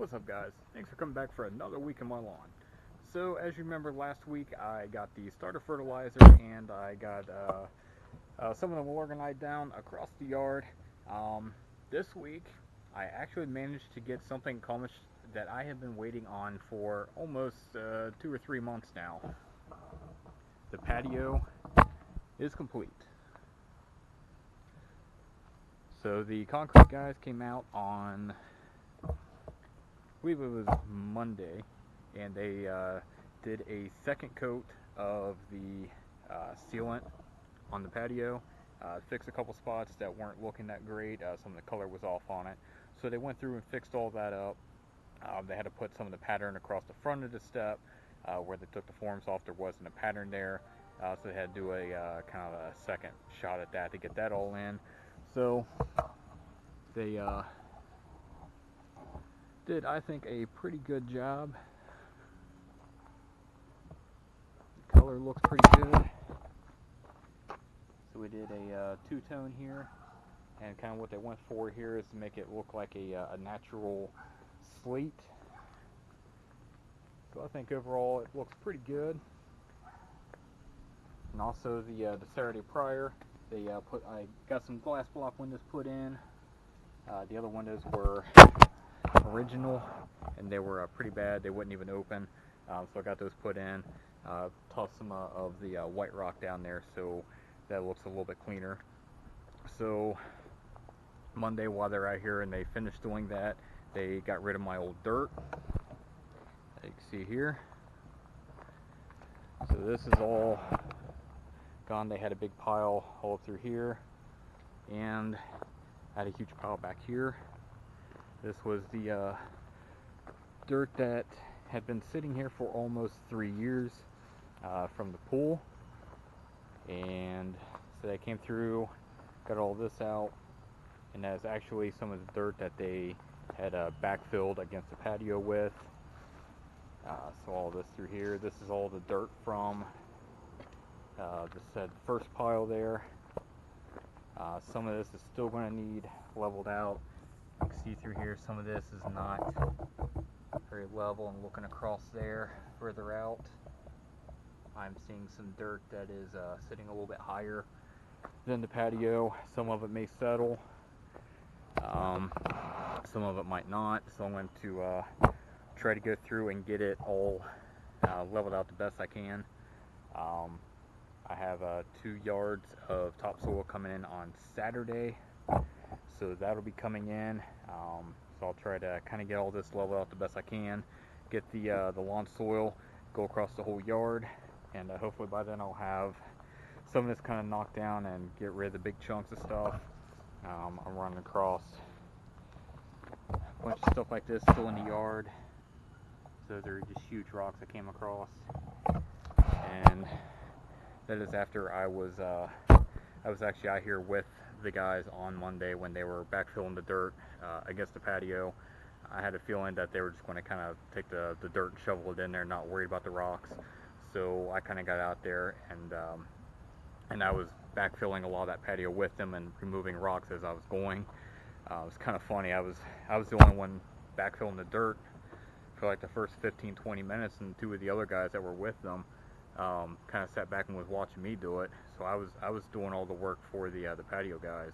What's up, guys? Thanks for coming back for another week in my lawn. So as you remember, last week I got the starter fertilizer and I got some of them organized down across the yard. This week I actually managed to get something accomplished that I have been waiting on for almost 2 or 3 months now. The patio is complete. So the concrete guys came out on, I believe it was Monday, and they did a second coat of the sealant on the patio, fixed a couple spots that weren't looking that great. Some of the color was off on it, so they went through and fixed all that up. They had to put some of the pattern across the front of the step where they took the forms off. There wasn't a pattern there, so they had to do a kind of a second shot at that to get that all in. So they did, I think, a pretty good job. The color looks pretty good. So we did a two-tone here, and kind of what they went for here is to make it look like a natural slate. So I think overall it looks pretty good. And also the Saturday prior, I got some glass block windows put in. The other windows were original and they were pretty bad. They wouldn't even open. So I got those put in. Tossed some of the white rock down there so that looks a little bit cleaner. So Monday, while they're out here and they finished doing that, they got rid of my old dirt. You can see here. So this is all gone. They had a big pile all through here, and had a huge pile back here. This was the dirt that had been sitting here for almost 3 years from the pool, and so they came through, got all this out, and that's actually some of the dirt that they had backfilled against the patio with. So all this through here, this is all the dirt from the first pile there. Some of this is still going to need leveled out. You can see through here some of this is not very level, and looking across there further out, I'm seeing some dirt that is sitting a little bit higher than the patio. Some of it may settle, some of it might not, so I'm going to try to go through and get it all leveled out the best I can. I have 2 yards of topsoil coming in on Saturday, so that'll be coming in. So I'll try to kind of get all this leveled out the best I can, get the lawn soil, go across the whole yard, and hopefully by then I'll have some of this kind of knocked down and get rid of the big chunks of stuff. I'm running across a bunch of stuff like this still in the yard. So they're just huge rocks I came across, and that is after I was actually out here with the guys on Monday when they were backfilling the dirt against the patio. I had a feeling that they were just going to kind of take the dirt and shovel it in there, not worried about the rocks. So I kind of got out there and I was backfilling a lot of that patio with them and removing rocks as I was going. It was kind of funny. I was the only one backfilling the dirt for like the first 15-20 minutes, and 2 of the other guys that were with them kind of sat back and was watching me do it. So I was doing all the work for the patio guys.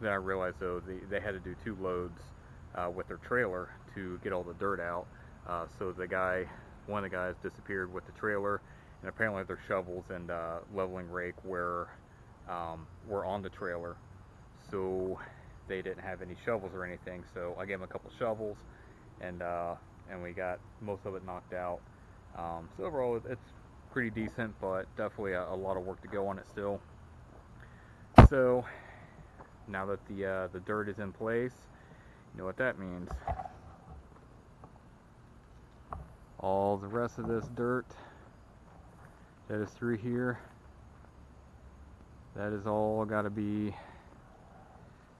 Then I realized though they had to do 2 loads with their trailer to get all the dirt out. So one of the guys disappeared with the trailer, and apparently their shovels and leveling rake were on the trailer. So they didn't have any shovels or anything. So I gave them a couple shovels, and we got most of it knocked out. So overall it's pretty decent, but definitely a lot of work to go on it still. So now that the dirt is in place, you know what that means. All the rest of this dirt that is through here, that is all got to be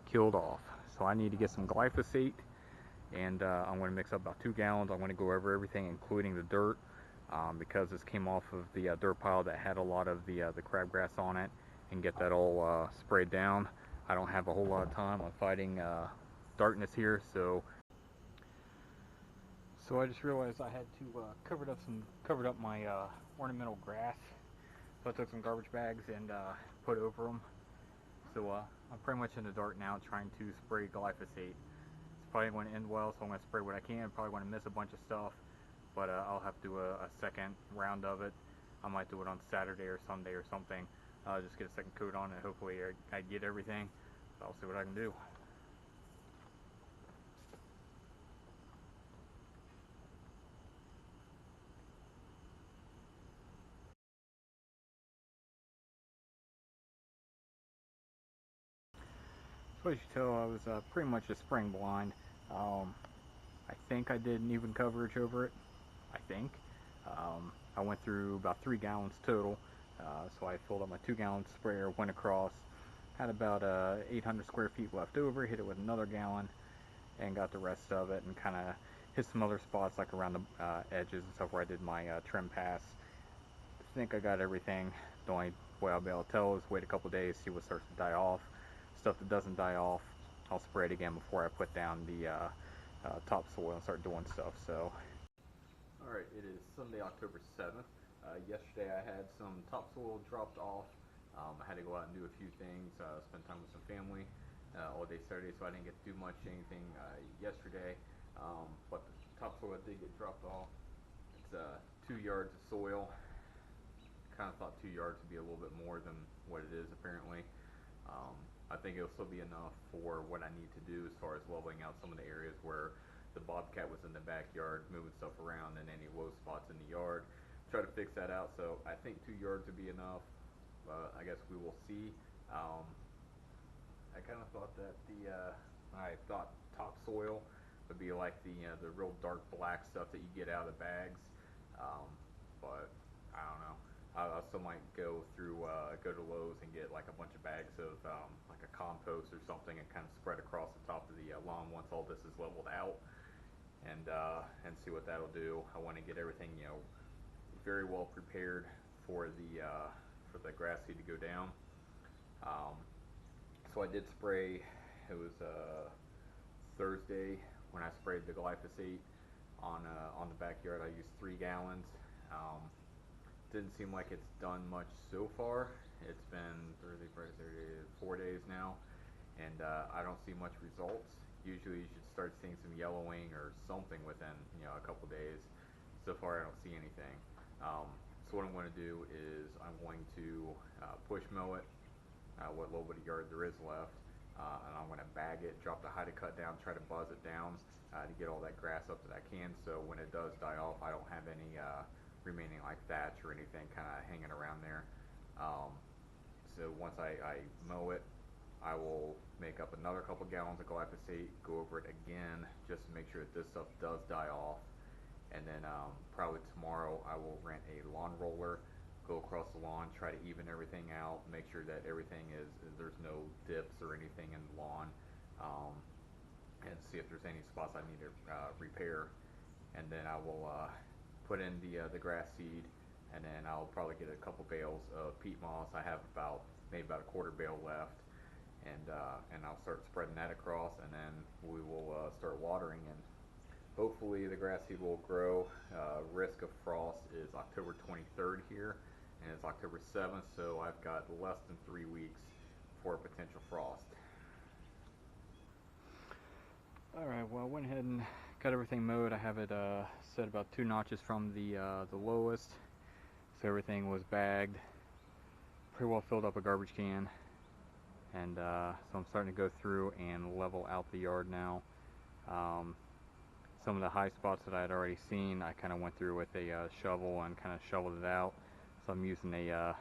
killed off. So I need to get some glyphosate, and I'm going to mix up about 2 gallons. I'm going to go over everything, including the dirt, because this came off of the dirt pile that had a lot of the crabgrass on it, and get that all sprayed down. I don't have a whole lot of time. I'm fighting darkness here, so So I just realized I had to covered up my ornamental grass. So I took some garbage bags and put over them. So I'm pretty much in the dark now, trying to spray glyphosate. It's probably going to end well, so I'm going to spray what I can. Probably going to miss a bunch of stuff, but I'll have to do a second round of it. I might do it on Saturday or Sunday or something. Just get a second coat on it. Hopefully I get everything. So I'll see what I can do. So as you tell, I was pretty much just spraying blind. I think I did an even coverage over it. I think. I went through about 3 gallons total. So I filled up my 2-gallon sprayer, went across, had about 800 square feet left over, hit it with another gallon, and got the rest of it, and kind of hit some other spots like around the edges and stuff where I did my trim pass. I think I got everything. The only way I'll be able to tell is wait a couple days, see what starts to die off. Stuff that doesn't die off, I'll spray it again before I put down the topsoil and start doing stuff. So, alright, it is Sunday, October 7th. Yesterday I had some topsoil dropped off. I had to go out and do a few things, spend time with some family all day Saturday, so I didn't get to do much anything yesterday. But the topsoil did get dropped off. It's 2 yards of soil. Kind of thought 2 yards would be a little bit more than what it is apparently. I think it'll still be enough for what I need to do as far as leveling out some of the areas where the bobcat was in the backyard moving stuff around and any low spots in the yard. Try to fix that out, so I think 2 yards would be enough. I guess we will see. I kind of thought that I thought topsoil would be like the real dark black stuff that you get out of the bags, but I don't know. I also might go to Lowe's and get like a bunch of bags of like a compost or something and kind of spread across the top of the lawn once all this is leveled out, and see what that'll do. I want to get everything very well prepared for the grass seed to go down. So I did spray. It was Thursday when I sprayed the glyphosate on the backyard. I used 3 gallons. Didn't seem like it's done much so far. It's been Thursday, Friday, Saturday, 4 days now, and I don't see much results. Usually you should start seeing some yellowing or something within a couple days. So far I don't see anything. So what I'm going to do is I'm going to push mow it, what little bit of yard there is left, and I'm going to bag it, drop the height of cut down, try to buzz it down to get all that grass up that I can, so when it does die off I don't have any remaining like thatch or anything kind of hanging around there. So once I mow it, I will make up another couple gallons of glyphosate, go over it again just to make sure that this stuff does die off, and then probably tomorrow I will rent a lawn roller, go across the lawn, try to even everything out, make sure that everything there's no dips or anything in the lawn, and see if there's any spots I need to repair, and then I will put in the grass seed, and then I'll probably get a couple bales of peat moss. I have maybe about a quarter bale left, and I'll start spreading that across, and then we will start watering, and hopefully the grass seed will grow. Risk of frost is October 23rd here, and it's October 7th, so I've got less than 3 weeks for a potential frost. Alright, well I went ahead and got everything mowed. I have it set about 2 notches from the lowest, so everything was bagged, pretty well filled up a garbage can, and so I'm starting to go through and level out the yard now. Some of the high spots that I had already seen, I kind of went through with a shovel and kind of shoveled it out. So I'm using a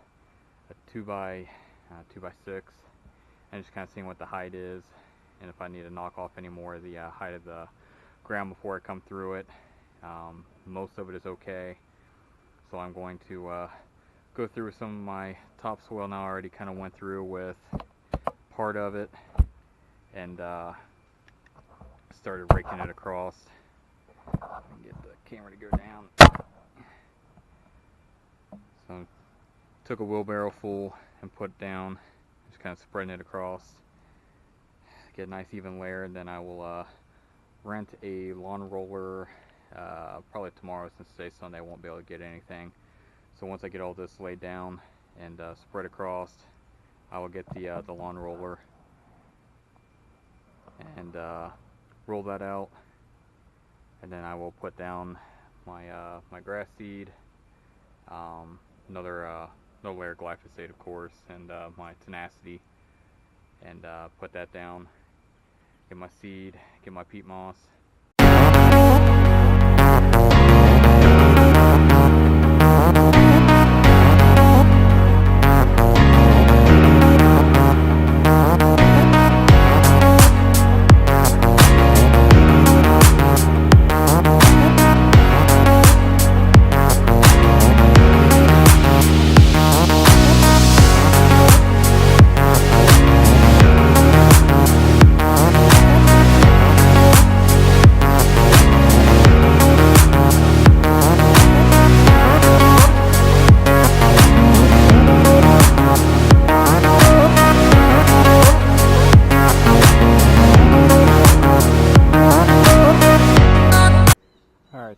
2x6 and just kind of seeing what the height is, and if I need to knock off any more of the height of the ground before I come through it. Most of it is okay, so I'm going to go through with some of my topsoil now. I already kind of went through with part of it and started raking it across. Get the camera to go down. So took a wheelbarrow full and put it down, just kind of spreading it across, get a nice even layer, and then I will rent a lawn roller probably tomorrow, since today's Sunday I won't be able to get anything. So once I get all this laid down and spread across, I will get the lawn roller and roll that out, and then I will put down my my grass seed, another layer of glyphosate, of course, and my tenacity, and put that down. Get my seed, get my peat moss.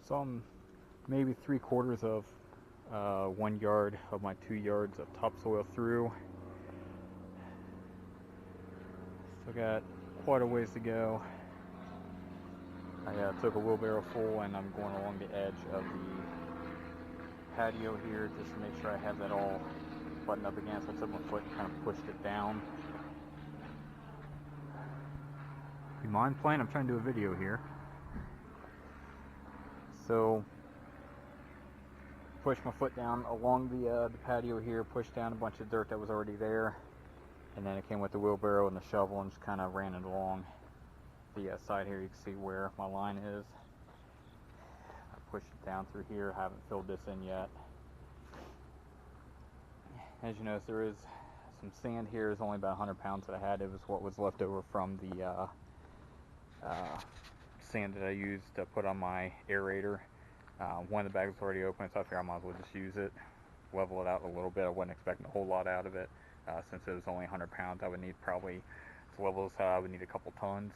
So I'm maybe 3/4 of 1 yard of my 2 yards of topsoil through. Still got quite a ways to go. I took a wheelbarrow full and I'm going along the edge of the patio here just to make sure I have that all buttoned up again. So I took my foot and kind of pushed it down. You mind playing? I'm trying to do a video here. So, pushed my foot down along the patio here, pushed down a bunch of dirt that was already there, and then it came with the wheelbarrow and the shovel and just kind of ran it along the side here. You can see where my line is. I pushed it down through here. I haven't filled this in yet. As you notice, there is some sand here. It's only about 100 pounds that I had. It was what was left over from the sand that I used to put on my aerator. One of the bags was already open, so I figured I might as well just use it, level it out a little bit. I wasn't expecting a whole lot out of it. Since it was only 100 pounds, I would need probably, to level this out, I would need a couple tons.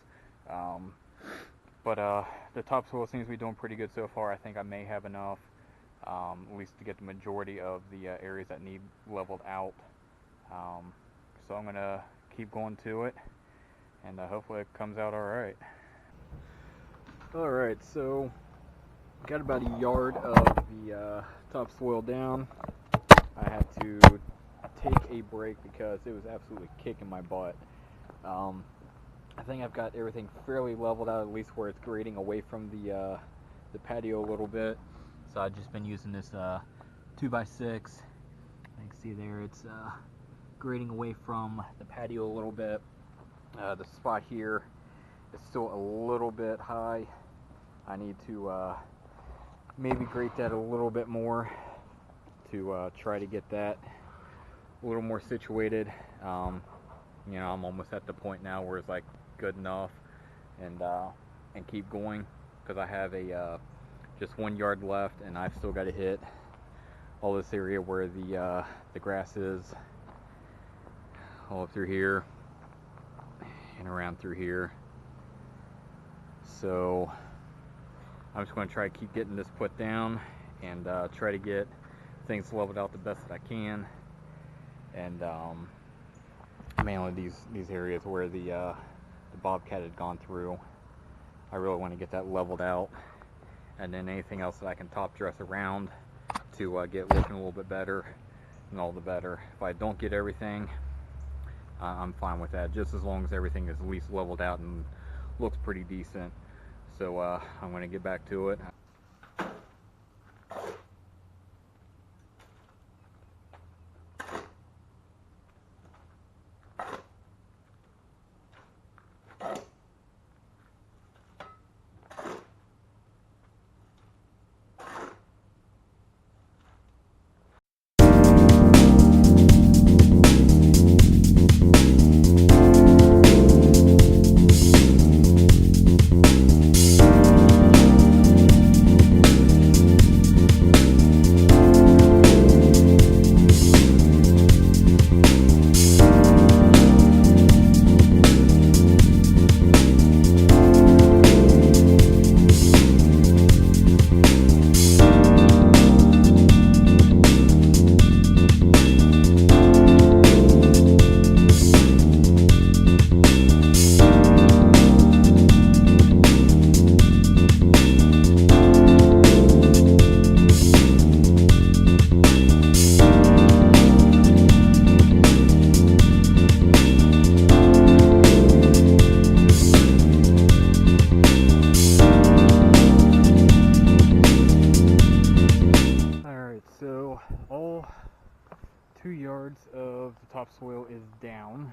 But the topsoil seems to be doing pretty good so far. I think I may have enough, at least to get the majority of the areas that need leveled out. So I'm going to keep going to it, and hopefully it comes out alright. Alright, so got about a yard of the topsoil down. I had to take a break because it was absolutely kicking my butt. I think I've got everything fairly leveled out, at least where it's grading away from the patio a little bit. So I've just been using this 2x6. You can see there it's grading away from the patio a little bit. The spot here is still a little bit high. I need to maybe grate that a little bit more to try to get that a little more situated. You know, I'm almost at the point now where it's like good enough, and keep going, because I have a just 1 yard left, and I've still got to hit all this area where the grass is, all up through here and around through here. So I'm just going to try to keep getting this put down and try to get things leveled out the best that I can, and mainly these areas where the bobcat had gone through. I really want to get that leveled out, and then anything else that I can top dress around to get looking a little bit better, and all the better. If I don't get everything, I'm fine with that, just as long as everything is at least leveled out and looks pretty decent. So I'm going to get back to it. that the topsoil is down.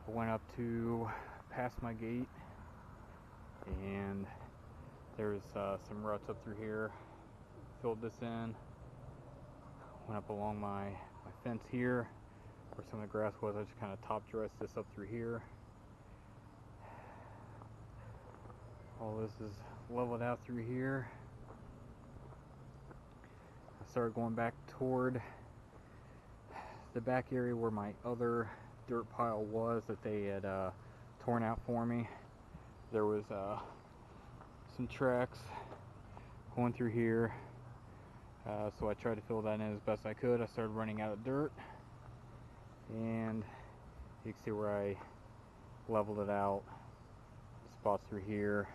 I went up to past my gate, and there's some ruts up through here. Filled this in. Went up along my fence here, where some of the grass was. I just kind of top dressed this up through here. All this is leveled out through here. I started going back toward the back area where my other dirt pile was that they had torn out for me. There was some tracks going through here, so I tried to fill that in as best I could. I started running out of dirt, and you can see where I leveled it out. Spots through here,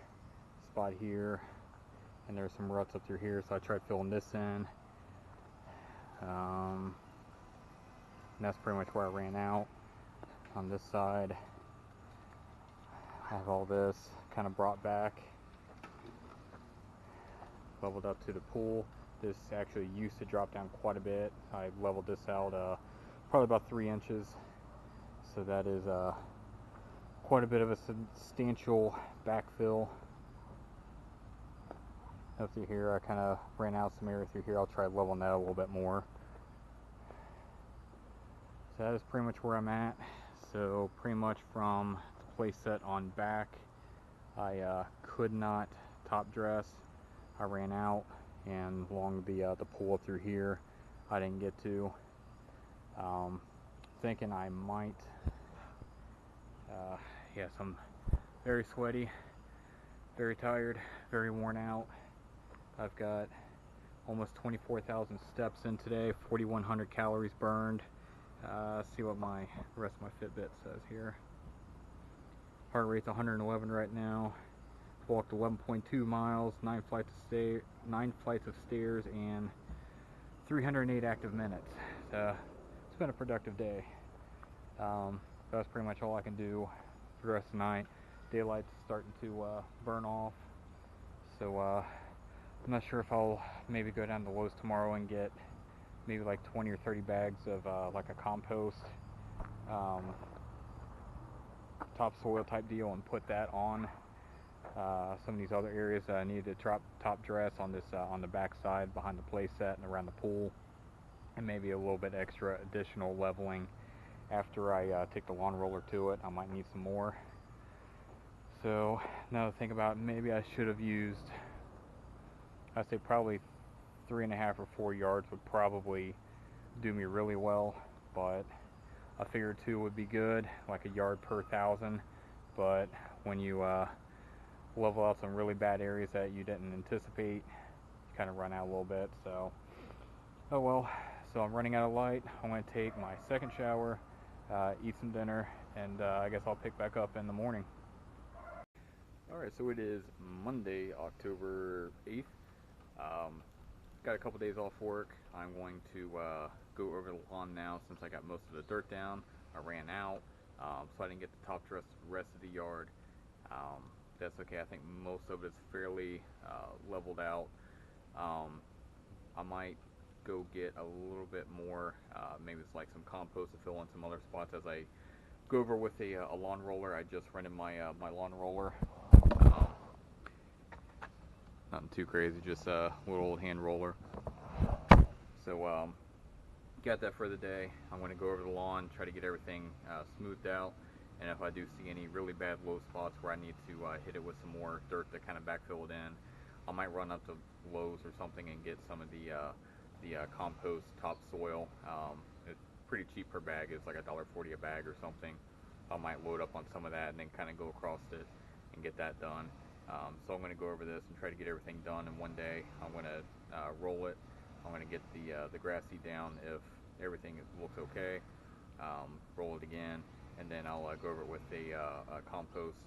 spot here, and there's some ruts up through here, so I tried filling this in. And that's pretty much where I ran out. On this side, I have all this kind of brought back, leveled up to the pool. This actually used to drop down quite a bit. I leveled this out probably about 3 inches, so that is quite a bit of a substantial backfill. Up through here, I kind of ran out some area through here. I'll try leveling that a little bit more. So that is pretty much where I'm at. So pretty much from the place set on back, I could not top dress. I ran out, and along the pool through here, I didn't get to. Thinking I might. Yes, I'm very sweaty, very tired, very worn out. I've got almost 24,000 steps in today, 4,100 calories burned. See what the rest of my Fitbit says here. Heart rate's 111 right now. Walked 11.2 miles, 9 flights of stairs, and 308 active minutes. So it's been a productive day. That's pretty much all I can do for the rest of the night. Daylight's starting to burn off, so I'm not sure if I'll maybe go down to Lowe's tomorrow and get maybe like 20 or 30 bags of like a compost topsoil type deal, and put that on some of these other areas that I need to top dress on this on the back side behind the play set and around the pool, and maybe a little bit extra additional leveling after I take the lawn roller to it. I might need some more. So now to think about it, maybe I should have used, I'd say probably 3.5 or 4 yards would probably do me really well, but I figured 2 would be good, like a yard per 1,000. But when you level out some really bad areas that you didn't anticipate, you kind of run out a little bit. So oh well. So I'm running out of light. I'm going to take my second shower, eat some dinner, and I guess I'll pick back up in the morning. Alright, so it is Monday, October 8th. Got a couple days off work. I'm going to go over the lawn now since I got most of the dirt down. I ran out, so I didn't get the top dress the rest of the yard. That's okay. I think most of it's fairly leveled out. I might go get a little bit more, maybe it's like some compost to fill in some other spots as I go over with a lawn roller. I just rented my lawn roller. Nothing too crazy, just a little old hand roller. So got that for the day. I'm going to go over the lawn, try to get everything smoothed out, and if I do see any really bad low spots where I need to hit it with some more dirt to kind of backfill it in, I might run up to Lowe's or something and get some of the compost topsoil. It's pretty cheap per bag. It's like $1.40 a bag or something. I might load up on some of that and then kind of go across it and get that done. So I'm going to go over this and try to get everything done in one day. I'm going to roll it. I'm going to get the grass seed down if everything looks okay. Roll it again, and then I'll go over it with a compost,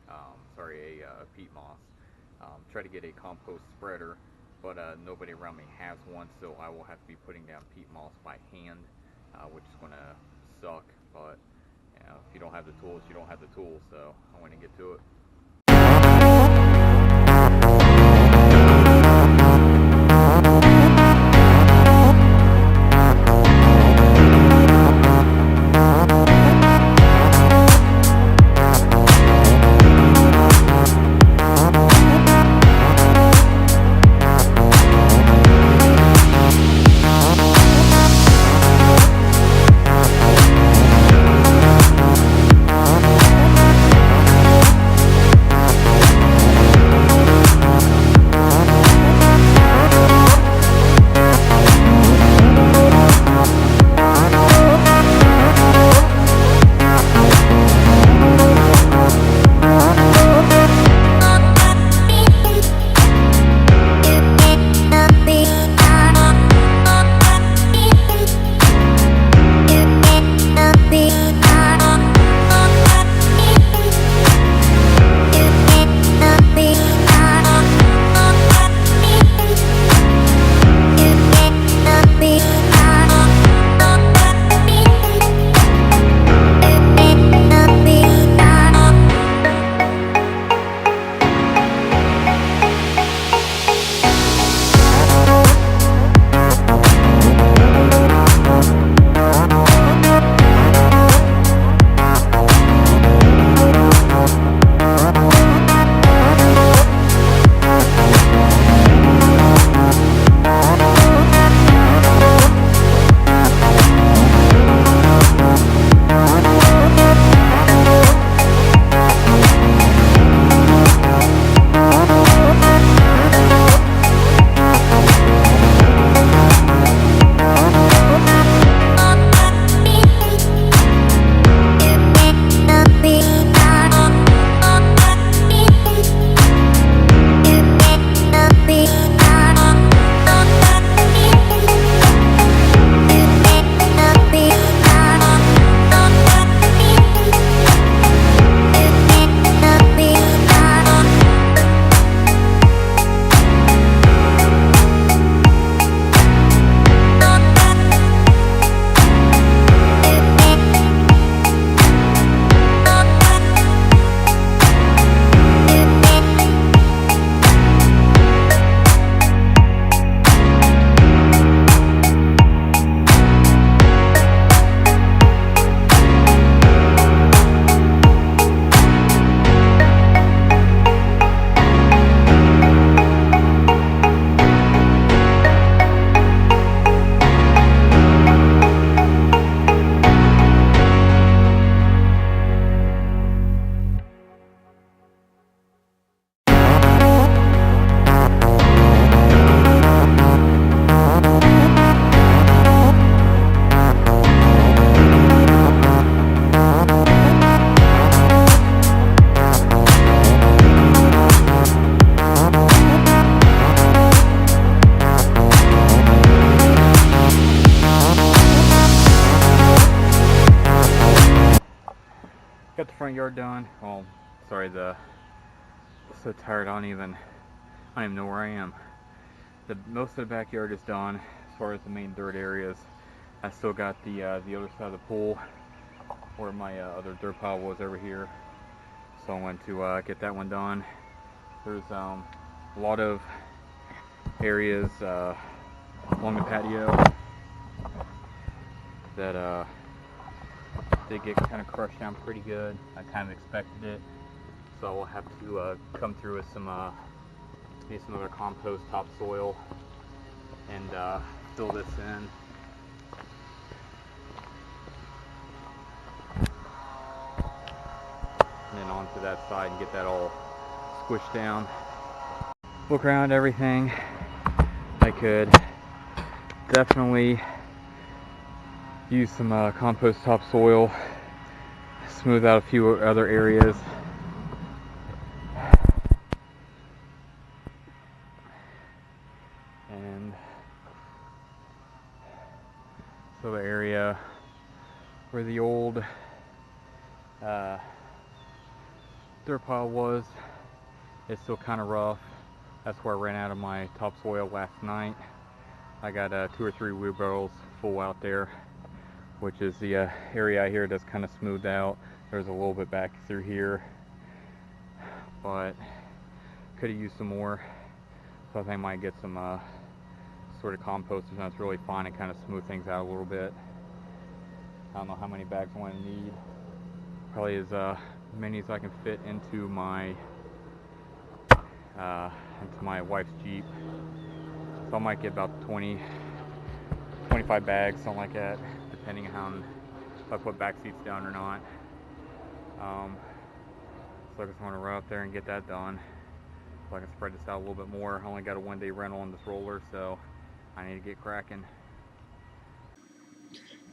a peat moss. Try to get a compost spreader, but nobody around me has one, so I will have to be putting down peat moss by hand, which is going to suck. But you know, if you don't have the tools, you don't have the tools. So I'm going to get to it. front yard done. Oh, sorry, I'm so tired. I don't even know where I am. Most of the backyard is done as far as the main dirt areas. I still got the other side of the pool where my other dirt pile was over here. So I went to get that one done. There's a lot of areas along the patio that did get kind of crushed down pretty good. I kind of expected it. So I'll have to come through with maybe some other compost topsoil and fill this in. And then onto that side and get that all squished down. Look around everything. I could definitely use some compost topsoil, smooth out a few other areas. And so the area where the old dirt pile was, it's still kind of rough. That's where I ran out of my topsoil last night. I got 2 or 3 wheelbarrows full out there, which is the area out here that's kind of smoothed out. There's a little bit back through here, but could have used some more. So I think I might get some sort of compost that's really fine and kind of smooth things out a little bit. I don't know how many bags I'm going to need. Probably as many as I can fit into my wife's Jeep. So I might get about 20, 25 bags, something like that, depending on how if I put back seats down or not. So I just want to run up there and get that done, so I can spread this out a little bit more. I only got a 1-day rental on this roller, so I need to get cracking.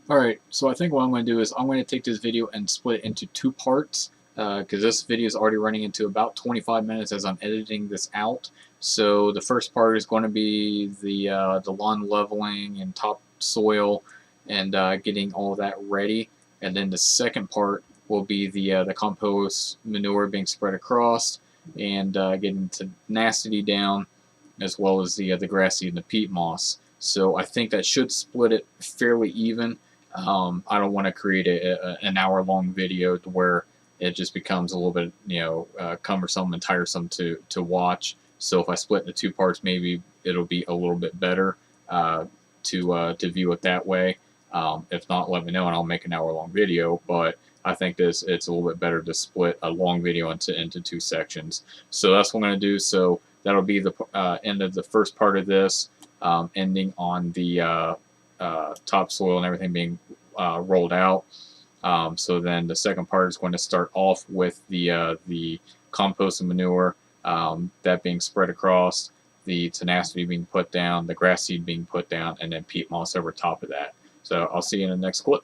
Alright, so I think what I'm going to do is I'm going to take this video and split it into 2 parts, because this video is already running into about 25 minutes as I'm editing this out. So the first part is going to be the lawn leveling and topsoil and getting all of that ready, and then the second part will be the compost manure being spread across and getting tenacity down, as well as the grass seed and the peat moss. So I think that should split it fairly even. I don't want to create an hour-long video to where it just becomes a little bit, cumbersome and tiresome to watch. So if I split into 2 parts, maybe it'll be a little bit better to view it that way. If not, let me know and I'll make an hour-long video. But I think it's a little bit better to split a long video into 2 sections. So that's what I'm going to do. So that'll be the end of the first part of this, ending on the topsoil and everything being rolled out. So then the second part is going to start off with the compost and manure, that being spread across, the tenacity being put down, the grass seed being put down, and then peat moss over top of that. So I'll see you in the next clip.